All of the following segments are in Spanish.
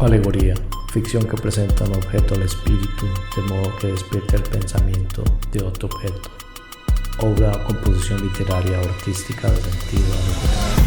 Alegoría, ficción que presenta un objeto al espíritu de modo que despierte el pensamiento de otro objeto. Obra o composición literaria o artística de sentido alegórico.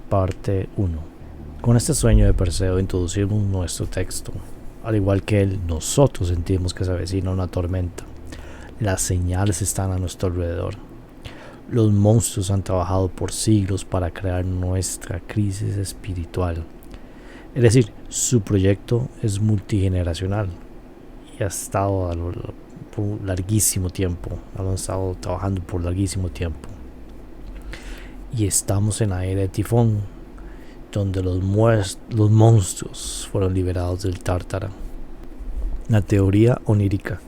Parte 1. Con este sueño de Perseo introducimos nuestro texto. Al igual que él, nosotros sentimos que se avecina una tormenta. Las señales están a nuestro alrededor. Los monstruos han trabajado por siglos para crear nuestra crisis espiritual. Es decir, su proyecto es multigeneracional y ha estado por larguísimo tiempo. Han estado trabajando por larguísimo tiempo. Y estamos en la era de Tifón, donde los monstruos fueron liberados del Tártara. La teoría onírica.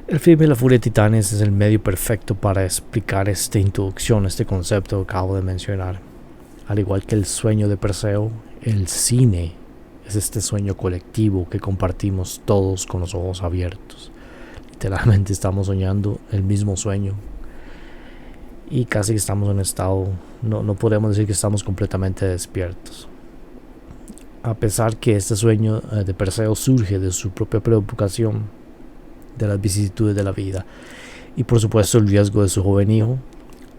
El filme La Furia de Titanes es el medio perfecto para explicar esta introducción, este concepto que acabo de mencionar. Al igual que el sueño de Perseo, el cine es este sueño colectivo que compartimos todos con los ojos abiertos. Literalmente estamos soñando el mismo sueño. Y casi que estamos en un estado, no podemos decir que estamos completamente despiertos. A pesar que este sueño de Perseo surge de su propia preocupación de las vicisitudes de la vida y por supuesto el riesgo de su joven hijo,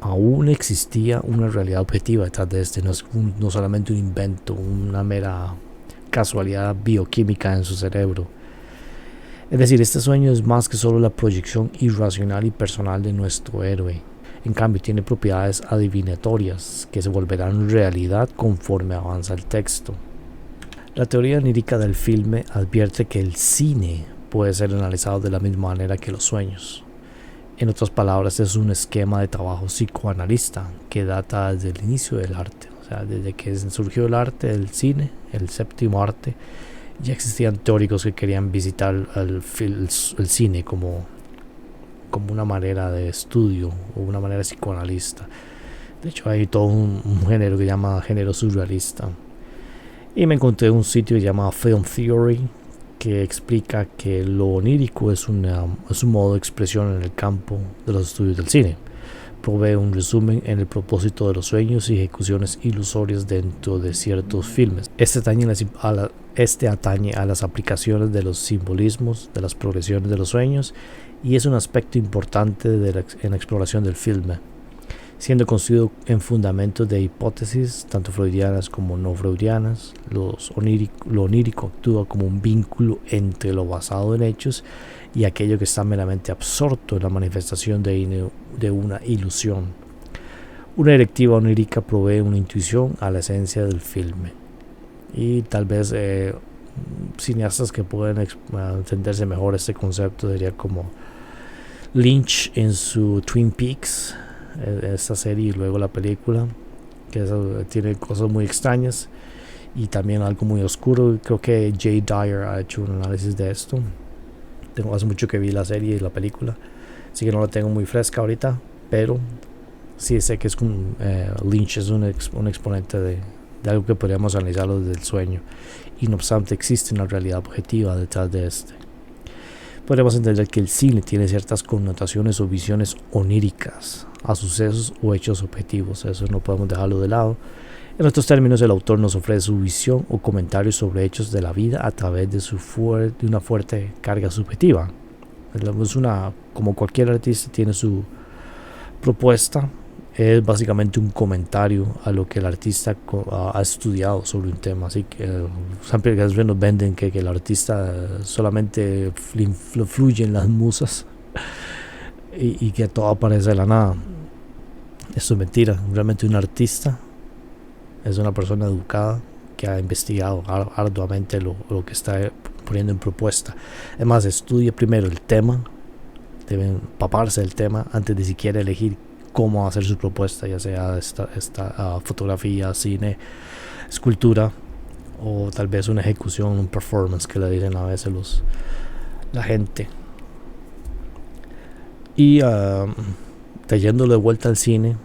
aún existía una realidad objetiva detrás de este, no solamente un invento, una mera casualidad bioquímica en su cerebro. Es decir, este sueño es más que solo la proyección irracional y personal de nuestro héroe. En cambio, tiene propiedades adivinatorias que se volverán realidad conforme avanza el texto. La teoría onírica del filme advierte que el cine puede ser analizado de la misma manera que los sueños. En otras palabras, es un esquema de trabajo psicoanalista que data desde el inicio del arte. O sea, desde que surgió el arte del cine, el séptimo arte, ya existían teóricos que querían visitar el cine como una manera de estudio o una manera psicoanalista. De hecho, hay todo un género que se llama género surrealista. Y me encontré un sitio que se llama Film Theory, que explica que lo onírico es un modo de expresión en el campo de los estudios del cine. Provee un resumen en el propósito de los sueños y ejecuciones ilusorias dentro de ciertos filmes. Este atañe a las aplicaciones de los simbolismos, de las progresiones de los sueños, y es un aspecto importante en la exploración del filme, siendo construido en fundamentos de hipótesis tanto freudianas como no freudianas. Lo onírico actúa como un vínculo entre lo basado en hechos y aquello que está meramente absorto en la manifestación de una ilusión. Una directiva onírica provee una intuición a la esencia del filme, y tal vez cineastas que pueden entenderse mejor este concepto sería como Lynch en su Twin Peaks, esta serie, y luego la película, que tiene cosas muy extrañas y también algo muy oscuro. Creo que Jay Dyer ha hecho un análisis de esto. Hace mucho que vi la serie y la película, así que no la tengo muy fresca ahorita, pero sí sé que es Lynch es un exponente de algo que podríamos analizarlo desde el sueño, y no obstante existe una realidad objetiva detrás de este. Podemos entender que el cine tiene ciertas connotaciones o visiones oníricas a sucesos o hechos objetivos. Eso no podemos dejarlo de lado. En otros términos, el autor nos ofrece su visión o comentario sobre hechos de la vida a través de una fuerte carga subjetiva. Como cualquier artista tiene su propuesta, es básicamente un comentario a lo que el artista ha estudiado sobre un tema. Así que siempre nos venden que el artista solamente fluye en las musas y que todo aparece de la nada. Esto es mentira. Realmente un artista es una persona educada que ha investigado arduamente lo que está poniendo en propuesta. Además, estudia primero el tema, deben empaparse del tema antes de siquiera elegir cómo hacer su propuesta, ya sea esta fotografía, cine, escultura o tal vez una ejecución, un performance que le dicen a veces la gente. Y trayéndolo de vuelta al cine,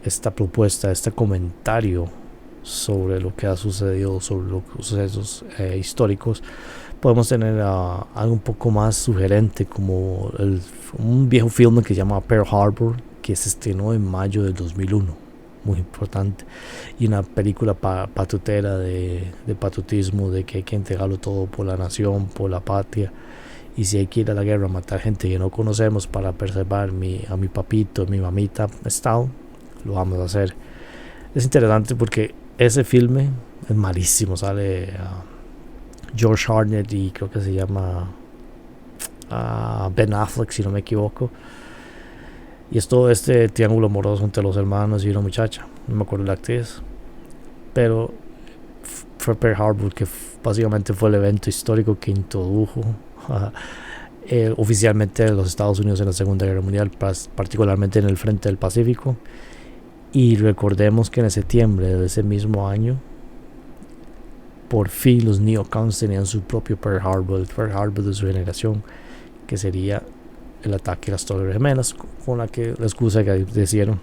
esta propuesta, este comentario sobre lo que ha sucedido, sobre los sucesos históricos, podemos tener algo un poco más sugerente, como un viejo filme que se llama Pearl Harbor, que se estrenó en mayo del 2001, muy importante, y una película patutera de patriotismo, de que hay que entregarlo todo por la nación, por la patria, y si hay que ir a la guerra a matar gente que no conocemos para preservar a mi papito, mi mamita estado, lo vamos a hacer. Es interesante porque ese filme es malísimo, sale George Hartnett y creo que se llama Ben Affleck, si no me equivoco, y es todo este triángulo amoroso entre los hermanos y una muchacha, no me acuerdo la actriz, pero fue Pearl Harbor, que básicamente fue el evento histórico que introdujo oficialmente los Estados Unidos en la Segunda Guerra Mundial, particularmente en el frente del Pacífico. Y recordemos que en septiembre de ese mismo año, por fin los neocons tenían su propio Pearl Harbor, el Pearl Harbor de su generación, que sería el ataque a las Torres Gemelas, con la excusa que decidieron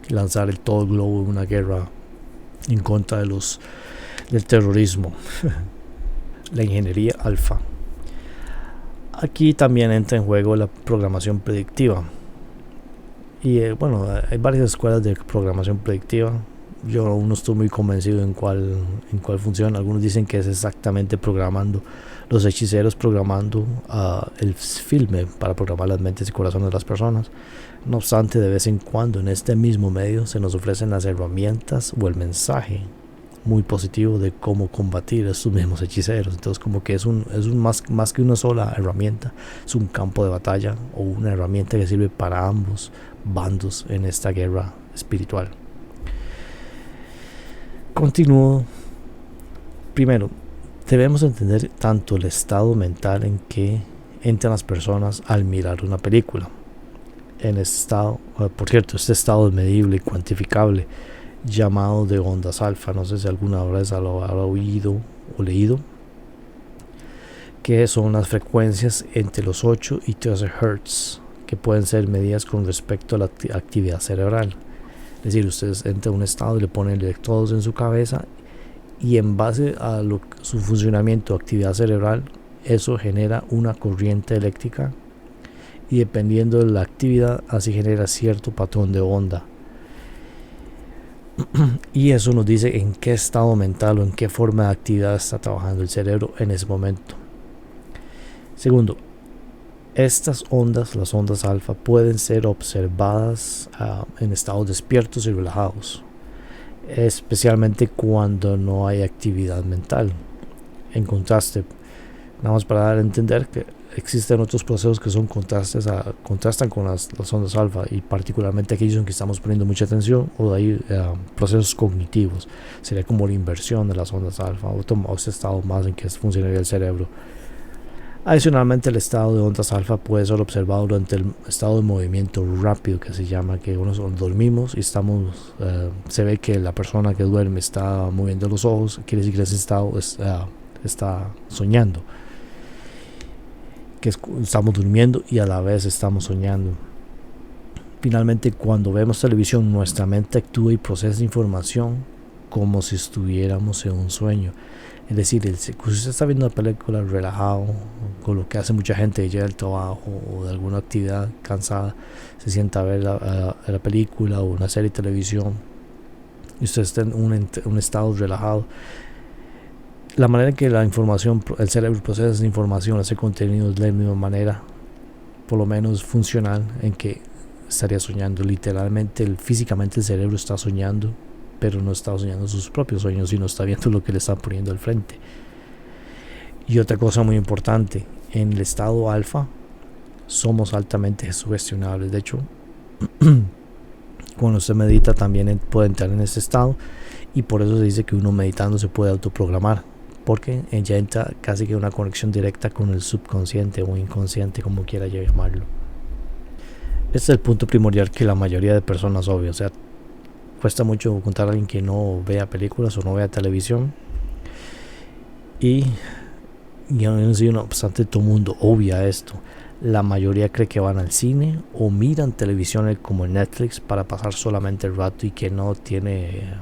lanzar todo el globo en una guerra en contra del terrorismo. La ingeniería alfa. Aquí también entra en juego la programación predictiva. Y bueno, hay varias escuelas de programación predictiva. Yo aún no estoy muy convencido en cuál funciona. Algunos dicen que es exactamente programando los hechiceros, programando el filme para programar las mentes y corazones de las personas. No obstante, de vez en cuando en este mismo medio se nos ofrecen las herramientas o el mensaje muy positivo de cómo combatir a estos mismos hechiceros. Entonces, como que es más que una sola herramienta, es un campo de batalla o una herramienta que sirve para ambos bandos en esta guerra espiritual. Continúo. Primero, debemos entender tanto el estado mental en que entran las personas al mirar una película. En este estado, por cierto, este estado es medible y cuantificable, llamado de ondas alfa. No sé si alguna vez lo habrá oído o leído, que son las frecuencias entre los 8 y 13 Hz, que pueden ser medidas con respecto a la actividad cerebral. Es decir, ustedes entran a un estado y le ponen electrodos en su cabeza, y en base a su funcionamiento, actividad cerebral, eso genera una corriente eléctrica, y dependiendo de la actividad, así genera cierto patrón de onda. Y eso nos dice en qué estado mental o en qué forma de actividad está trabajando el cerebro en ese momento. Segundo, estas ondas, las ondas alfa, pueden ser observadas en estados despiertos y relajados, especialmente cuando no hay actividad mental. En contraste, nada más para dar a entender que existen otros procesos que son contrastan con las ondas alfa, y particularmente aquellos en que estamos poniendo mucha atención, o de ahí procesos cognitivos. Sería como la inversión de las ondas alfa, o ese estado más en que funcionaría el cerebro. Adicionalmente, el estado de ondas alfa puede ser observado durante el estado de movimiento rápido, que se llama, que uno dormimos y se ve que la persona que duerme está moviendo los ojos. Quiere decir que ese estado está soñando, que estamos durmiendo y a la vez estamos soñando. Finalmente, cuando vemos televisión, nuestra mente actúa y procesa información como si estuviéramos en un sueño. Es decir, si usted está viendo una película relajado, con lo que hace mucha gente que llega del trabajo o de alguna actividad cansada, se sienta a ver la película o una serie de televisión, y usted está en un estado relajado, la manera en que el cerebro procesa esa información, ese contenido, es de la misma manera, por lo menos funcional, en que estaría soñando. Literalmente, físicamente el cerebro está soñando, pero no está soñando sus propios sueños, sino está viendo lo que le está poniendo al frente. Y otra cosa muy importante, en el estado alfa somos altamente sugestionables. De hecho, Cuando usted medita también puede entrar en ese estado, y por eso se dice que uno meditando se puede autoprogramar, porque ya entra casi que una conexión directa con el subconsciente o inconsciente, como quiera llamarlo. Este es el punto primordial que la mayoría de personas obvia. O sea, cuesta mucho contar a alguien que no vea películas o no vea televisión, y aún así, no obstante, todo el mundo obvia esto. La mayoría cree que van al cine o miran televisión como Netflix para pasar solamente el rato y que no tiene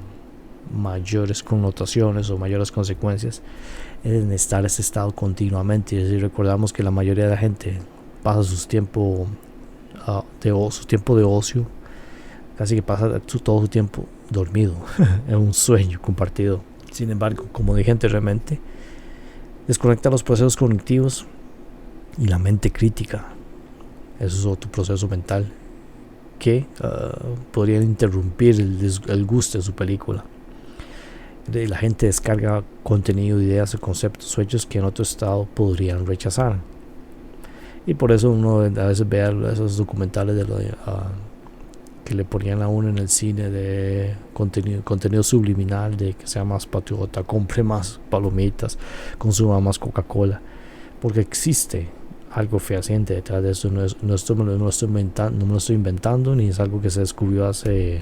mayores connotaciones o mayores consecuencias en estar en ese estado continuamente. Es decir, recordamos que la mayoría de la gente pasa su tiempo de ocio, casi que pasa todo su tiempo dormido en un sueño compartido. Sin embargo, como dije anteriormente, desconecta los procesos cognitivos y la mente crítica. Eso es otro proceso mental que podría interrumpir el gusto de su película. La gente descarga contenido, ideas, conceptos o hechos que en otro estado podrían rechazar. Y por eso uno a veces ve esos documentales que le ponían a uno en el cine de contenido subliminal, de que sea más patriota, compre más palomitas, consuma más Coca-Cola, porque existe algo fehaciente detrás de eso. No me lo estoy inventando, ni es algo que se descubrió hace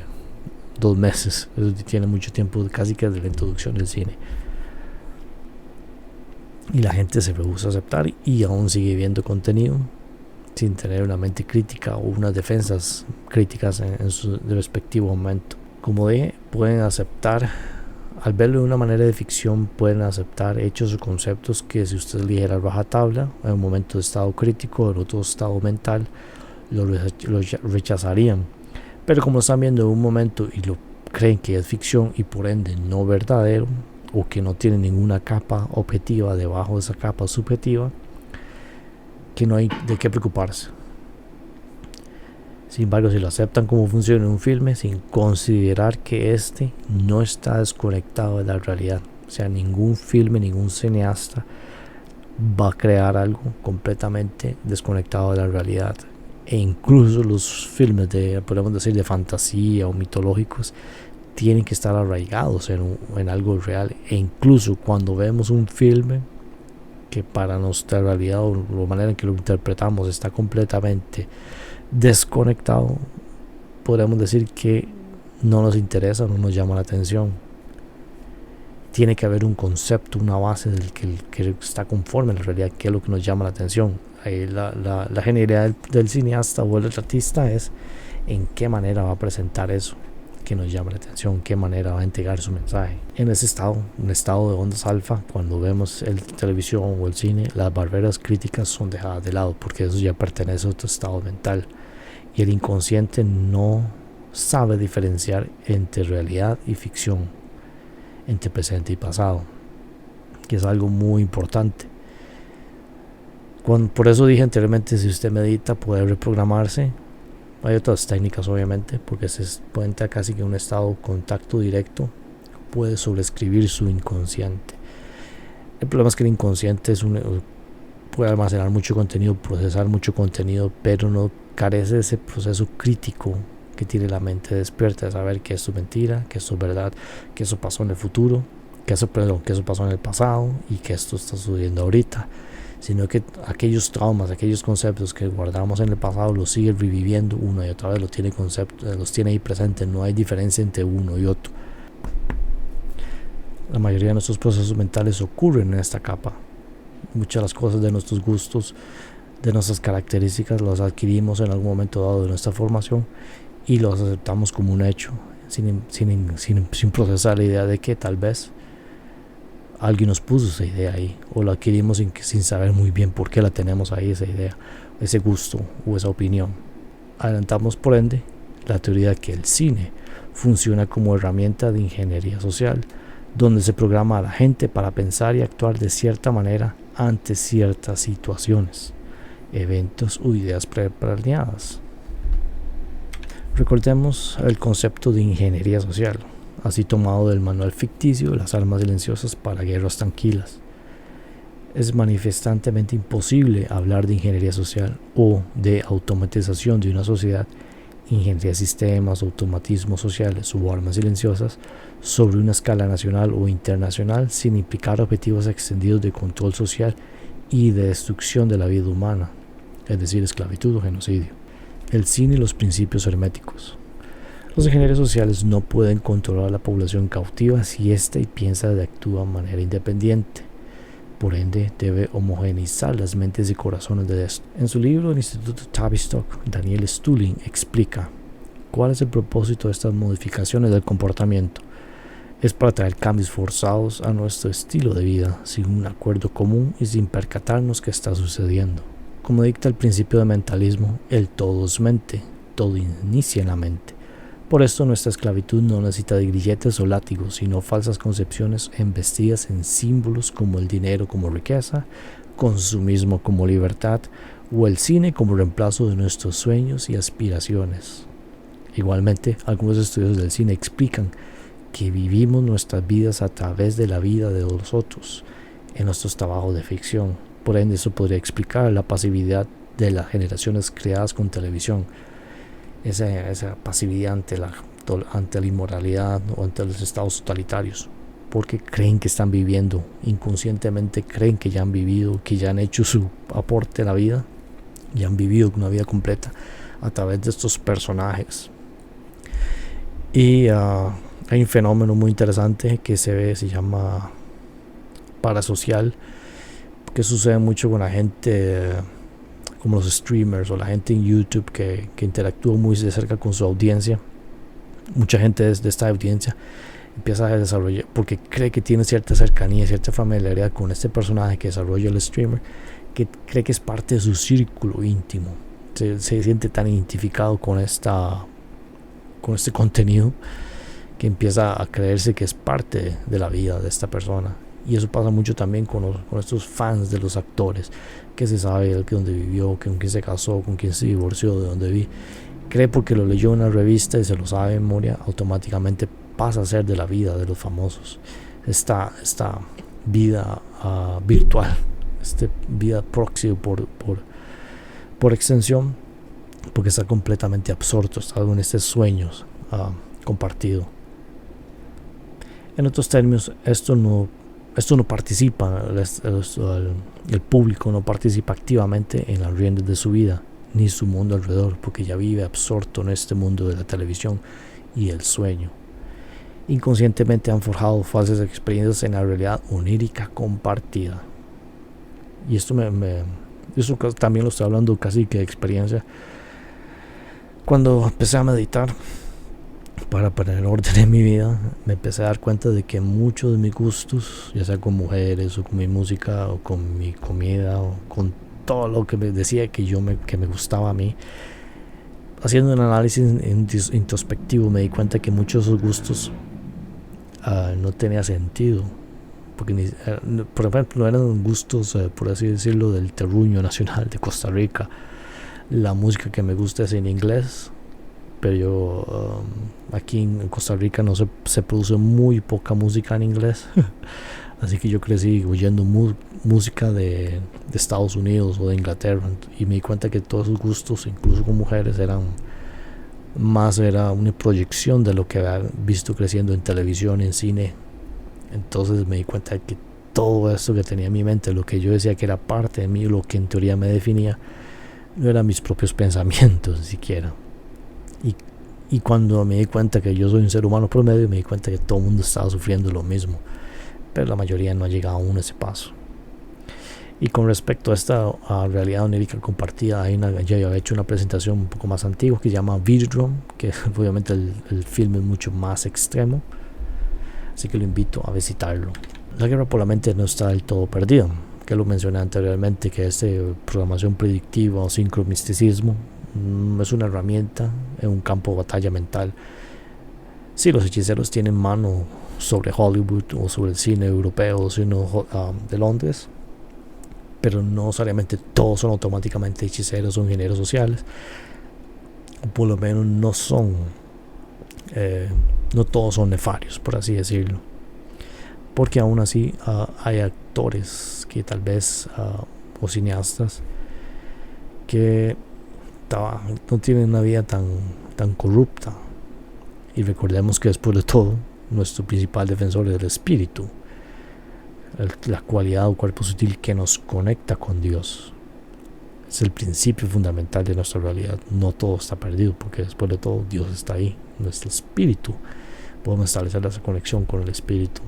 2 meses. Eso tiene mucho tiempo, casi que desde la introducción del cine, y la gente se rehúsa a aceptar y aún sigue viendo contenido sin tener una mente crítica o unas defensas críticas en su respectivo momento. Como dije, pueden aceptar, al verlo de una manera de ficción, pueden aceptar hechos o conceptos que si usted eligiera rajatabla en un momento de estado crítico, en otro estado mental, lo rechazarían. Pero como están viendo en un momento y lo creen que es ficción y por ende no verdadero, o que no tiene ninguna capa objetiva debajo de esa capa subjetiva, que no hay de qué preocuparse. Sin embargo, si lo aceptan como funciona en un filme, sin considerar que este no está desconectado de la realidad, o sea, ningún filme, ningún cineasta va a crear algo completamente desconectado de la realidad. E incluso los filmes podemos decir, de fantasía o mitológicos, tienen que estar arraigados en algo real. E incluso cuando vemos un filme que para nuestra realidad o la manera en que lo interpretamos está completamente desconectado, podemos decir que no nos interesa, no nos llama la atención. Tiene que haber un concepto, una base del que está conforme a la realidad, que es lo que nos llama la atención. Ahí la genialidad del cineasta o del artista es en qué manera va a presentar eso que nos llama la atención, qué manera va a entregar su mensaje. En ese estado, un estado de ondas alfa, cuando vemos el televisión o el cine, las barreras críticas son dejadas de lado, porque eso ya pertenece a otro estado mental, y el inconsciente no sabe diferenciar entre realidad y ficción, entre presente y pasado, que es algo muy importante. Por eso dije anteriormente, si usted medita puede reprogramarse. Hay otras técnicas obviamente, porque se puede entrar casi que en un estado de contacto directo, puede sobreescribir su inconsciente. El problema es que el inconsciente puede almacenar mucho contenido, procesar mucho contenido, pero no carece de ese proceso crítico que tiene la mente despierta, de saber que esto es mentira, que esto es verdad, que eso pasó en el futuro, que eso pasó en el pasado y que esto está sucediendo ahorita. Sino que aquellos traumas, aquellos conceptos que guardamos en el pasado los sigue reviviendo una y otra vez, los tiene ahí presentes. No hay diferencia entre uno y otro. La mayoría de nuestros procesos mentales ocurren en esta capa. Muchas de las cosas de nuestros gustos, de nuestras características, las adquirimos en algún momento dado de nuestra formación y los aceptamos como un hecho, sin procesar la idea de que tal vez alguien nos puso esa idea ahí, o la adquirimos sin saber muy bien por qué la tenemos ahí, esa idea, ese gusto o esa opinión. Adelantamos por ende la teoría de que el cine funciona como herramienta de ingeniería social, donde se programa a la gente para pensar y actuar de cierta manera ante ciertas situaciones, eventos o ideas preplaneadas. Recordemos el concepto de ingeniería social, así tomado del manual ficticio Las armas silenciosas para guerras tranquilas. Es manifestantemente imposible hablar de ingeniería social o de automatización de una sociedad ingeniería de sistemas, automatismos sociales o armas silenciosas sobre una escala nacional o internacional sin implicar objetivos extendidos de control social y de destrucción de la vida humana, es decir, esclavitud o genocidio. El cine y los principios herméticos. Los ingenieros sociales no pueden controlar a la población cautiva si ésta piensa y actúa de manera independiente. Por ende, debe homogeneizar las mentes y corazones de esto. En su libro El Instituto Tavistock, Daniel Stulin explica cuál es el propósito de estas modificaciones del comportamiento. Es para traer cambios forzados a nuestro estilo de vida, sin un acuerdo común y sin percatarnos que está sucediendo. Como dicta el principio de mentalismo, el todo es mente, todo inicia en la mente. Por esto nuestra esclavitud no necesita de grilletes o látigos, sino falsas concepciones embestidas en símbolos como el dinero como riqueza, consumismo como libertad o el cine como reemplazo de nuestros sueños y aspiraciones. Igualmente, algunos estudios del cine explican que vivimos nuestras vidas a través de la vida de los otros en nuestros trabajos de ficción. Por ende, eso podría explicar la pasividad de las generaciones creadas con televisión. Esa pasividad ante la inmoralidad o ante los estados totalitarios, porque creen que están viviendo, inconscientemente creen que ya han vivido, que ya han hecho su aporte a la vida, ya han vivido una vida completa a través de estos personajes. Y hay un fenómeno muy interesante que se llama parasocial, que sucede mucho con la gente como los streamers o la gente en YouTube que interactúa muy de cerca con su audiencia. Mucha gente de esta audiencia empieza a desarrollar, porque cree que tiene cierta cercanía, cierta familiaridad con este personaje que desarrolla el streamer, que cree que es parte de su círculo íntimo. Se siente tan identificado con este contenido que empieza a creerse que es parte de la vida de esta persona. Y eso pasa mucho también con estos fans de los actores, que se sabe dónde vivió, con quién se casó, con quién se divorció, de dónde vive. Cree porque lo leyó en una revista y se lo sabe de memoria, automáticamente pasa a ser de la vida de los famosos. Esta vida virtual, esta vida proxy por extensión, porque está completamente absorto, está en estos sueños compartido. En otros términos, esto no participa, el público no participa activamente en las riendas de su vida ni su mundo alrededor, porque ya vive absorto en este mundo de la televisión y el sueño. Inconscientemente han forjado falsas experiencias en la realidad onírica compartida. Y esto eso también lo estoy hablando casi que de experiencia. Cuando empecé a meditar para poner orden en mi vida, me empecé a dar cuenta de que muchos de mis gustos, ya sea con mujeres o con mi música o con mi comida o con todo lo que me decía que me gustaba a mí, haciendo un análisis introspectivo, me di cuenta que muchos de esos gustos no tenía sentido, porque por ejemplo no eran gustos, por así decirlo, del terruño nacional de Costa Rica. La música que me gusta es en inglés, pero yo aquí en Costa Rica no se produce muy poca música en inglés. Así que yo crecí oyendo música de Estados Unidos o de Inglaterra, y me di cuenta que todos esos gustos, incluso con mujeres, era una proyección de lo que había visto creciendo en televisión, en cine. Entonces me di cuenta de que todo esto que tenía en mi mente, lo que yo decía que era parte de mí, lo que en teoría me definía, no eran mis propios pensamientos ni siquiera. Y cuando me di cuenta que yo soy un ser humano promedio, me di cuenta que todo el mundo estaba sufriendo lo mismo, pero la mayoría no ha llegado aún a ese paso. Y con respecto a esta realidad onírica compartida, ya había hecho una presentación un poco más antigua que se llama Videodrome, que obviamente el film es mucho más extremo, así que lo invito a visitarlo. La guerra por la mente no está del todo perdida, que lo mencioné anteriormente, que programación predictiva o sincromisticismo es una herramienta en un campo de batalla mental. Sí, los hechiceros tienen mano sobre Hollywood o sobre el cine europeo o cine de Londres, pero no necesariamente todos son automáticamente hechiceros o ingenieros sociales, o por lo menos no todos son nefarios, por así decirlo, porque aún así hay actores que tal vez o cineastas que no tienen una vida tan corrupta. Y recordemos que después de todo, nuestro principal defensor es el espíritu, la cualidad o cuerpo sutil que nos conecta con Dios. Es el principio fundamental de nuestra realidad. No todo está perdido, porque después de todo Dios está ahí. Nuestro espíritu, podemos establecer esa conexión con el espíritu.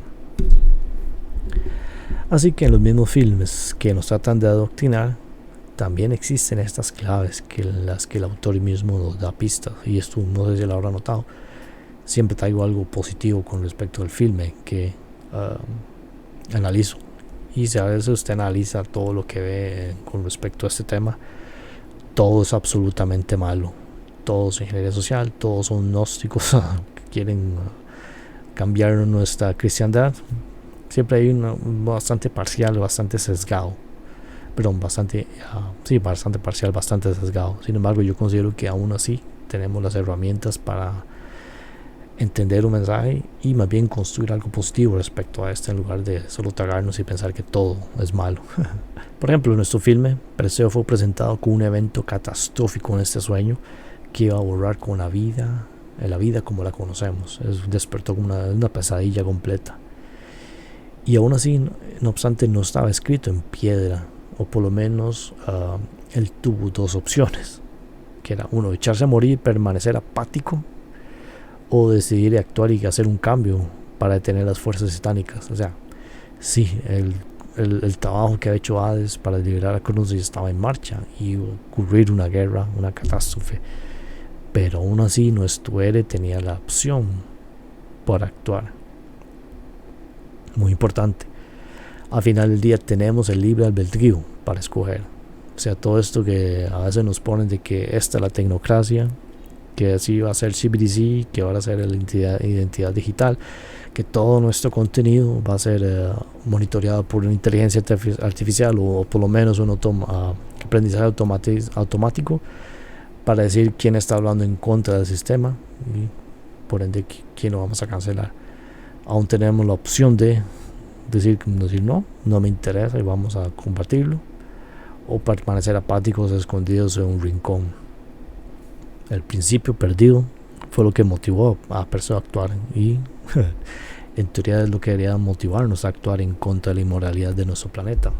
Así que en los mismos filmes que nos tratan de adoctrinar, también existen estas claves en las que el autor mismo nos da pistas. Y esto no sé si lo habrá notado. Siempre traigo algo positivo con respecto al filme que analizo. Y si a veces usted analiza todo lo que ve con respecto a este tema, todo es absolutamente malo. Todos en ingeniería social, todos son gnósticos que quieren cambiar nuestra cristiandad. Siempre hay bastante parcial, bastante sesgado. Perdón, bastante parcial, bastante sesgado. Sin embargo, yo considero que aún así tenemos las herramientas para entender un mensaje y más bien construir algo positivo respecto a este, en lugar de solo tragarnos y pensar que todo es malo. Por ejemplo, en nuestro filme, Perseo fue presentado como un evento catastrófico en este sueño que iba a borrar con la vida como la conocemos. Despertó como una pesadilla completa. Y aún así, no obstante, no estaba escrito en piedra, o por lo menos él tuvo dos opciones, que era uno, echarse a morir y permanecer apático, o decidir actuar y hacer un cambio para detener las fuerzas satánicas. O sea, sí, el trabajo que ha hecho Hades para liberar a Cronos estaba en marcha y ocurrir una guerra, una catástrofe, pero aún así nuestro héroe tenía la opción para actuar. Muy importante, al final del día tenemos el libre albedrío para escoger. O sea, todo esto que a veces nos ponen de que esta es la tecnocracia, que así va a ser CBDC, que va a ser la identidad digital, que todo nuestro contenido va a ser monitoreado por una inteligencia artificial, o por lo menos un aprendizaje automático para decir quién está hablando en contra del sistema y por ende quién lo vamos a cancelar. Aún tenemos la opción de decir no me interesa y vamos a compartirlo, o permanecer apáticos, escondidos en un rincón. El principio perdido fue lo que motivó a Perseo a actuar, y en teoría es lo que debería motivarnos a actuar en contra de la inmoralidad de nuestro planeta.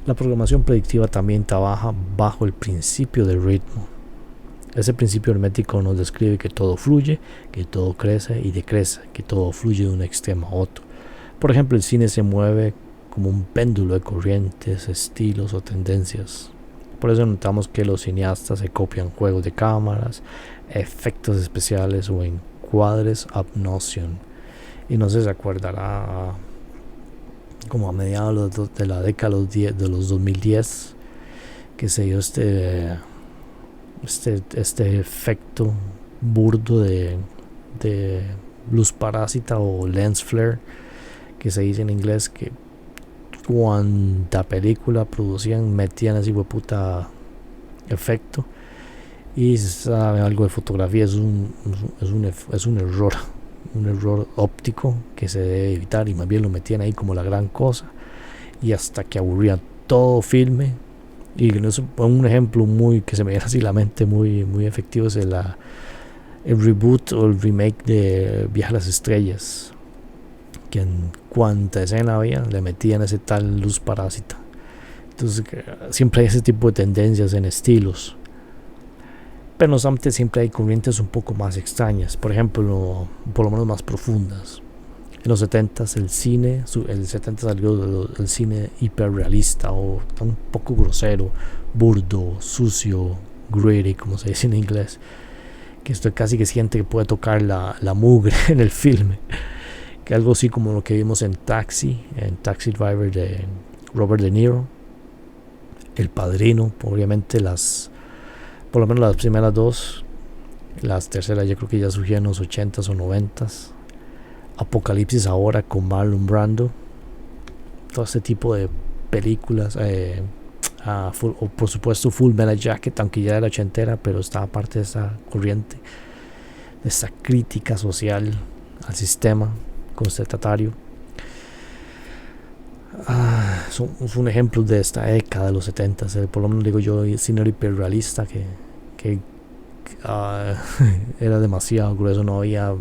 La programación predictiva también trabaja bajo el principio del ritmo. Ese principio hermético nos describe que todo fluye, que todo crece y decrece, que todo fluye de un extremo a otro. Por ejemplo, el cine se mueve como un péndulo de corrientes, estilos o tendencias. Por eso notamos que los cineastas se copian juegos de cámaras, efectos especiales o encuadres ab notion. Y no sé si se acordará, como a mediados de la década de los 2010, que se dio este efecto burdo de luz parásita o lens flare, que se dice en inglés, que cuanta película producían metían ese hueputa efecto. Y si sabe algo de fotografía, es un error óptico que se debe evitar, y más bien lo metían ahí como la gran cosa, y hasta que aburrían todo filme. Y un ejemplo que se me viene así a la mente muy, muy efectivo es el reboot o el remake de Viaje a las Estrellas, que en cuanta escena había le metían ese tal luz parásita. Entonces siempre hay ese tipo de tendencias en estilos, pero no obstante siempre hay corrientes un poco más extrañas, por ejemplo, por lo menos más profundas. En los 70s el 70 salió el cine hiperrealista, o un poco grosero, burdo, sucio, gritty, como se dice en inglés, que esto casi que siente que puede tocar la mugre en el filme, que algo así como lo que vimos en Taxi Driver de Robert De Niro, El Padrino, obviamente por lo menos las primeras dos. Las terceras yo creo que ya surgían en los 80s o 90s. Apocalipsis Ahora con Marlon Brando. Todo este tipo de películas. O por supuesto Full Metal Jacket, aunque ya era ochentera, pero estaba parte de esa corriente, de esa crítica social al sistema constatatario. Son ejemplos de esta década de los 70s. Por lo menos digo yo, el cine hiperrealista, que que era demasiado grueso, no había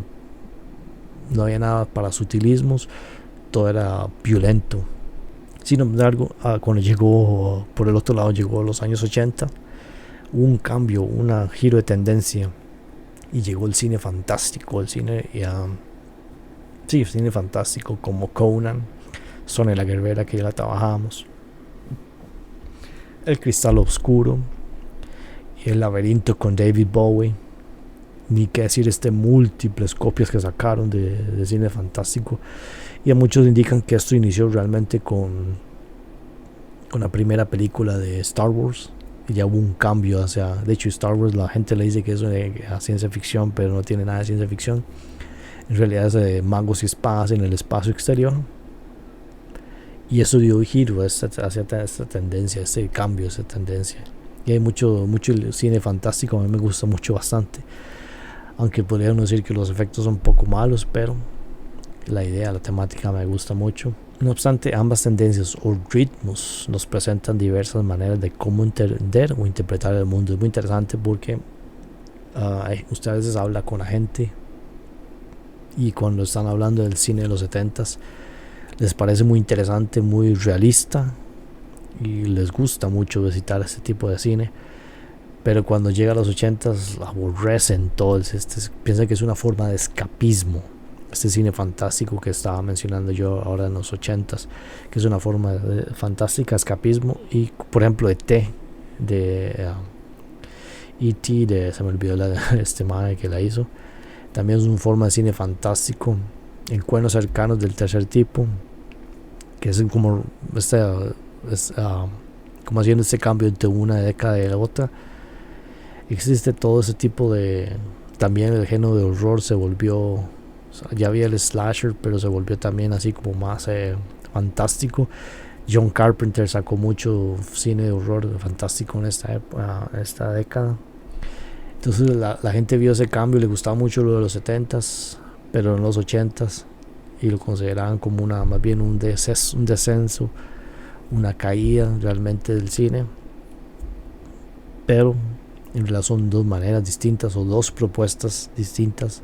nada para sutilismos, todo era violento. Sin embargo, cuando llegó, por el otro lado, llegó a los años 80, hubo un cambio, un giro de tendencia, y llegó el cine fantástico, cine fantástico como Conan, Sonia la Guerrera, que ya la trabajamos, El Cristal Oscuro, y El Laberinto con David Bowie, ni qué decir múltiples copias que sacaron de cine fantástico, y a muchos indican que esto inició realmente con la primera película de Star Wars, y ya hubo un cambio de hecho Star Wars la gente le dice que es de ciencia ficción, pero no tiene nada de ciencia ficción, en realidad es de magos y espadas en el espacio exterior, y eso dio giro hacia esta tendencia, este cambio, esta tendencia. Y hay mucho cine fantástico, a mí me gusta bastante, aunque podría uno decir que los efectos son un poco malos, pero la idea, la temática me gusta mucho. No obstante, ambas tendencias o ritmos nos presentan diversas maneras de cómo entender o interpretar el mundo. Es muy interesante porque usted a veces habla con la gente y cuando están hablando del cine de los 70s les parece muy interesante, muy realista y les gusta mucho visitar este tipo de cine, pero cuando llega a los 80s aborrecen todo, piensan que es una forma de escapismo, este cine fantástico que estaba mencionando yo ahora en los 80s, que es una forma de fantástica, escapismo. Y por ejemplo E.T. se me olvidó madre que la hizo, también es una forma de cine fantástico. Encuentros cercanos del tercer tipo, que es como como haciendo este cambio entre una década y la otra. Existe todo ese tipo de, también el género de horror se volvió, ya había el slasher, pero se volvió también así como más fantástico. John Carpenter sacó mucho cine de horror fantástico en esta década. Entonces la gente vio ese cambio, le gustaba mucho lo de los 70s, pero en los 80s, y lo consideraban como más bien un descenso, una caída realmente del cine. Pero en realidad son dos maneras distintas o dos propuestas distintas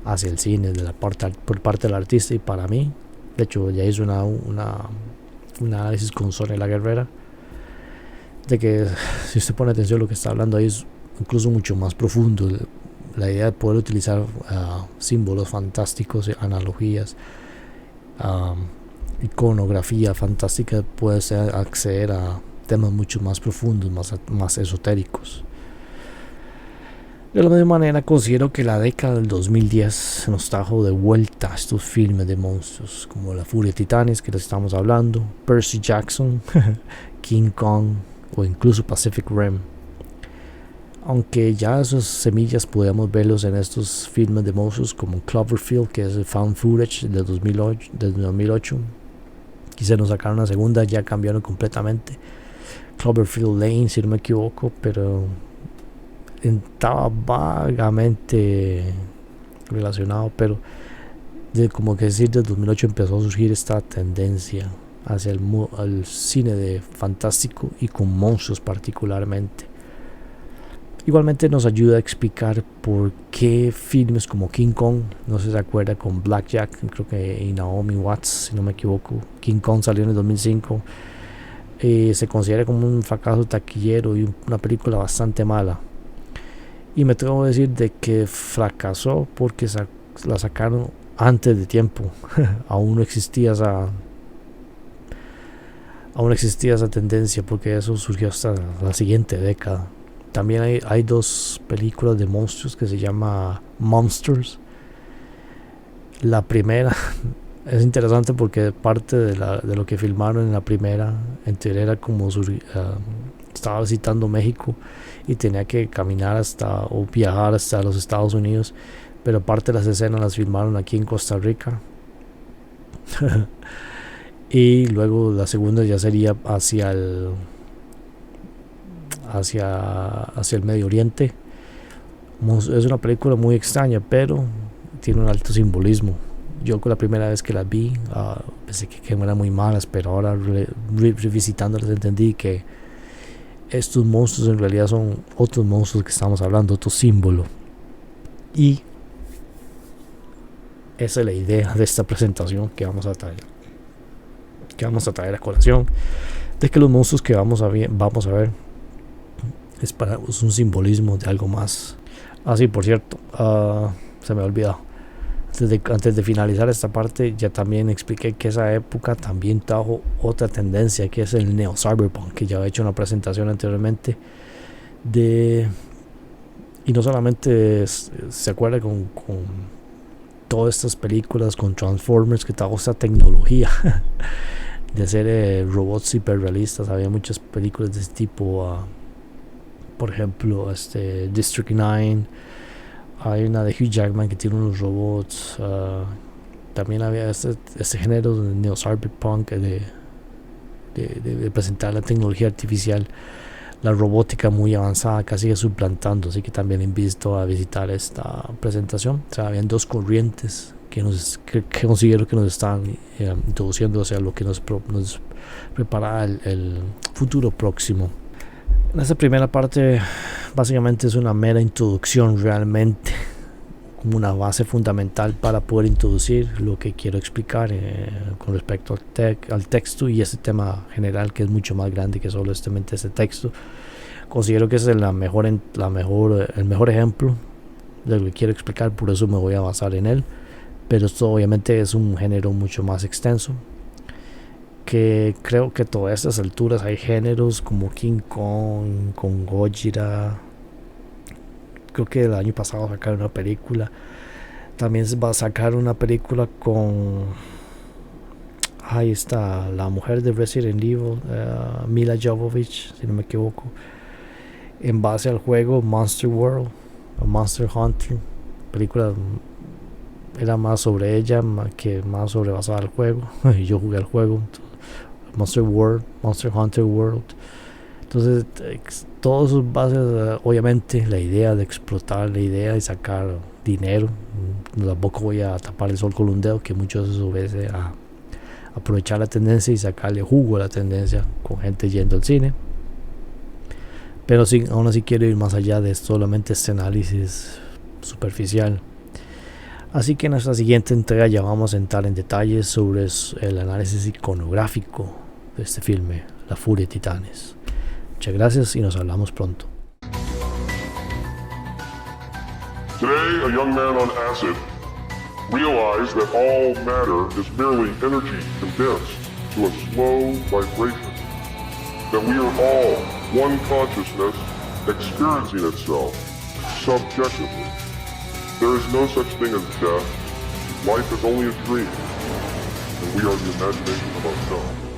hacia el cine por parte del artista. Y para mí, de hecho ya hice un análisis con Sonia la Guerrera, de que si usted pone atención lo que está hablando ahí es incluso mucho más profundo. La idea de poder utilizar símbolos fantásticos, analogías, iconografía fantástica, puede acceder a temas mucho más profundos, más esotéricos. De la misma manera, considero que la década del 2010 nos trajo de vuelta estos filmes de monstruos como La Furia de Titanes, que les estamos hablando, Percy Jackson, King Kong o incluso Pacific Rim. Aunque ya esas semillas podemos verlos en estos filmes de monstruos como Cloverfield, que es el found footage de 2008. Quizá nos sacaron una segunda, ya cambiaron completamente. Cloverfield Lane, si no me equivoco, pero estaba vagamente relacionado, pero como que decir, desde 2008 empezó a surgir esta tendencia hacia el cine de fantástico y con monstruos particularmente. Igualmente nos ayuda a explicar por qué filmes como King Kong, no sé si se acuerda, con Blackjack, creo que y Naomi Watts, si no me equivoco. King Kong salió en el 2005, se considera como un fracaso taquillero y una película bastante mala. Y me atrevo a decir de que fracasó porque la sacaron antes de tiempo. aún no existía esa tendencia, porque eso surgió hasta la siguiente década. También hay dos películas de monstruos que se llama Monsters. La primera es interesante porque parte de lo que filmaron en la primera, en teoría era como estaba visitando México y tenía que caminar o viajar hasta los Estados Unidos, pero parte de las escenas las filmaron aquí en Costa Rica. Y luego la segunda ya sería hacia el Medio Oriente. Es una película muy extraña, pero tiene un alto simbolismo. Yo con la primera vez que la vi pensé que eran muy malas, pero ahora revisitándolas entendí que estos monstruos en realidad son otros monstruos que estamos hablando, otro símbolo. Y esa es la idea de esta presentación que vamos a traer a colación, de que los monstruos que vamos a ver es un simbolismo de algo más. Sí, por cierto, se me ha olvidado, antes de finalizar esta parte, ya también expliqué que esa época también trajo otra tendencia, que es el neo-cyberpunk, que ya he hecho una presentación anteriormente y no solamente se acuerda con todas estas películas, con Transformers, que trajo esta tecnología de hacer robots hiperrealistas. Había muchas películas de este tipo, por ejemplo District 9. Hay una de Hugh Jackman que tiene unos robots. También había este género de neo-cyberpunk de presentar la tecnología artificial, la robótica muy avanzada, casi suplantando. Así que también invito a visitar esta presentación. O sea, habían dos corrientes que considero que nos están introduciendo hacia lo que nos prepara el futuro próximo. En esta primera parte básicamente es una mera introducción, realmente como una base fundamental para poder introducir lo que quiero explicar con respecto al texto y ese tema general, que es mucho más grande que solo este texto. Considero que es el mejor ejemplo de lo que quiero explicar, por eso me voy a basar en él. Pero esto obviamente es un género mucho más extenso, que creo que a todas estas alturas hay géneros como King Kong, con Gojira. Creo que el año pasado sacaron una película. También se va a sacar una película con ahí está la mujer de Resident Evil, Mila Jovovich, si no me equivoco, en base al juego Monster World o Monster Hunter. Película era más sobre ella que más sobre basada al juego. Y yo jugué al juego Monster Hunter World. Entonces todos sus bases, obviamente la idea de explotar, la idea de sacar dinero. Tampoco voy a tapar el sol con un dedo, que muchos de eso obedece a aprovechar la tendencia y sacarle jugo a la tendencia con gente yendo al cine. Pero sí, aún así quiero ir más allá de solamente este análisis superficial. Así que en nuestra siguiente entrega ya vamos a entrar en detalles sobre el análisis iconográfico de este filme, La Furia de Titanes. Muchas gracias y nos hablamos pronto. Today, a young man on acid realized that all matter is merely energy condensed to a slow vibration. That we are all one consciousness experiencing itself subjectively. There is no such thing as death. Life is only a dream, and we are the imagination of ourselves.